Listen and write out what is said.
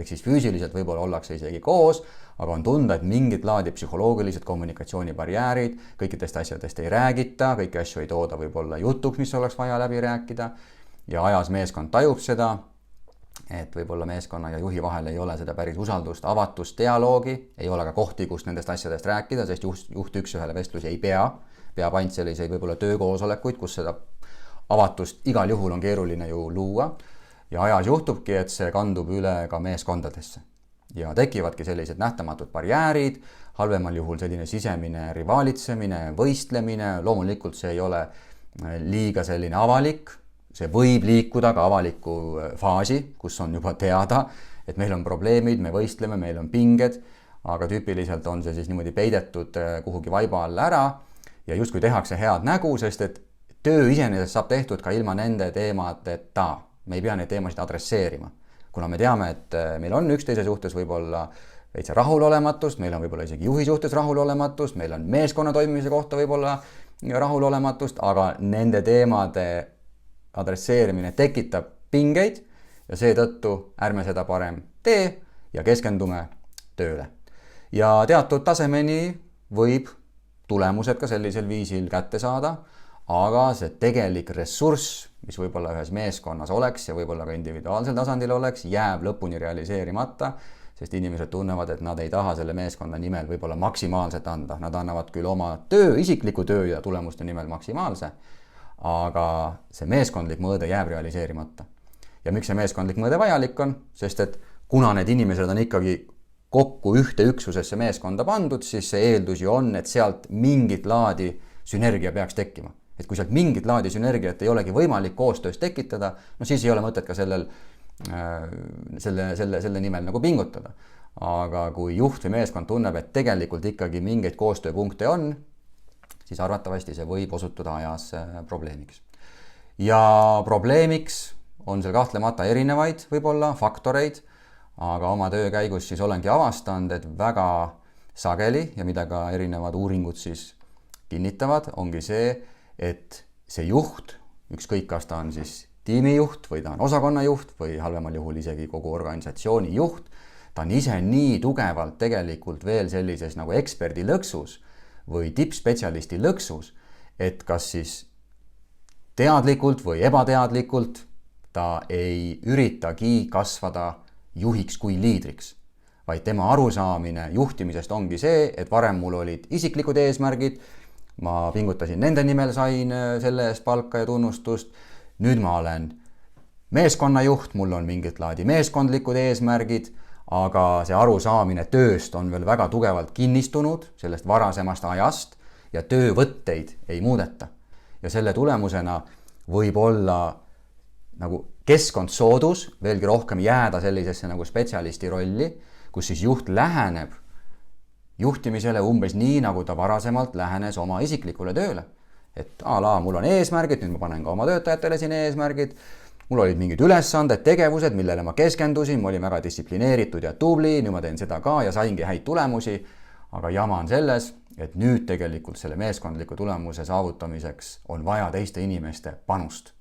ehk siis füüsiliselt võib-olla ollakse isegi koos, aga on tunda, et mingit laadi psühholoogilised kommunikatsioonibarjäärid, kõikidest asjadest ei räägita, kõiki asju ei tooda võib-olla jutuks, mis oleks vaja läbi rääkida ja ajas meeskond tajub seda, et võib-olla meeskonna ja juhi vahel ei ole seda päris usaldust, avatust, dialoogi, ei ole ka kohti, kus nendest asjadest rääkida, sest juht üks-ühele vestlusi ei peab ainult selliseid võib-olla töökoosolekuid, kus seda avatust igal juhul on keeruline ju luua ja ajas juhtubki, et see kandub üle ka meeskondadesse ja tekivadki sellised nähtamatud barjäärid, halvemal juhul selline sisemine rivaalitsemine, võistlemine, loomulikult see ei ole liiga selline avalik, see võib liikuda ka avaliku faasi, kus on juba teada, et meil on probleemid, me võistleme, meil on pinged, aga tüüpiliselt on see siis niimoodi peidetud kuhugi vaiba all ära ja justkui tehakse head nägu, sest et töö iseenesest saab tehtud ka ilma nende teemadeta. Me ei pea neid teemasid adresseerima, kuna me teame, et meil on üksteise suhtes võib-olla veitsa rahulolematust, meil on võib-olla isegi juhi suhtes rahulolematust, meil on meeskonna toimimise kohta võib-olla rahulolematust, aga nende teemade adresseerimine tekitab pingeid ja seetõttu ärme seda parem tee ja keskendume tööle. Ja teatud tasemeni võib tulemused ka sellisel viisil kätte saada, aga see tegelik ressurss, mis võib-olla ühes meeskonnas oleks ja võib-olla ka individuaalsel tasandil oleks, jääb lõpuni realiseerimata, sest inimesed tunnevad, et nad ei taha selle meeskonna nimel võib-olla maksimaalselt anda. Nad annavad küll oma töö, isikliku töö ja tulemuste nimel maksimaalse, aga see meeskondlik mõõde jääb realiseerimata. Ja miks see meeskondlik mõõde vajalik on? Sest et kuna need inimesed on ikkagi kokku ühte üksusesse meeskonda pandud, siis see eeldus ju on, et sealt mingit laadi sünergia peaks tekkima. Et kui sealt mingit laadi sünergiat ei olegi võimalik koostöös tekitada, no siis ei ole mõtet ka selle nimel nagu pingutada. Aga kui juht või meeskond tunneb, et tegelikult ikkagi mingeid koostööpunkte on, siis arvatavasti see võib osutuda ajas probleemiks. Ja probleemiks on seal kahtlemata erinevaid võib-olla faktoreid, aga oma töö käigus siis olengi avastanud, et väga sageli ja mida ka erinevad uuringud siis kinnitavad, ongi see, et see juht, ükskõik kas ta on siis tiimijuht või ta on osakonnajuht või halvemal juhul isegi kogu organisatsiooni juht, ta on ise nii tugevalt tegelikult veel sellises nagu eksperdi lõksus või tippspetsialisti lõksus, et kas siis teadlikult või ebateadlikult ta ei üritagi kasvada juhiks kui liidriks, vaid tema arusaamine juhtimisest ongi see, et varem mul olid isiklikud eesmärgid, ma pingutasin nende nimel, sain selle eest palka ja tunnustust, nüüd ma olen meeskonnajuht, mul on mingit laadi meeskondlikud eesmärgid, aga see arusaamine tööst on veel väga tugevalt kinnistunud sellest varasemast ajast ja töövõtteid ei muudeta. Ja selle tulemusena võib olla nagu keskkond soodus, veelgi rohkem jääda sellisesse nagu spetsialisti rolli, kus siis juht läheneb juhtimisele umbes nii, nagu ta varasemalt lähenes oma isiklikule tööle. Et mul on eesmärgid, nüüd ma panen ka oma töötajatele siin eesmärgid, mul olid mingid ülesanded, tegevused, millele ma keskendusin, ma olin väga distsiplineeritud ja tubli, nüüd ma teen seda ka ja saingi häid tulemusi, aga jama on selles, et nüüd tegelikult selle meeskondliku tulemuse saavutamiseks on vaja teiste inimeste panust.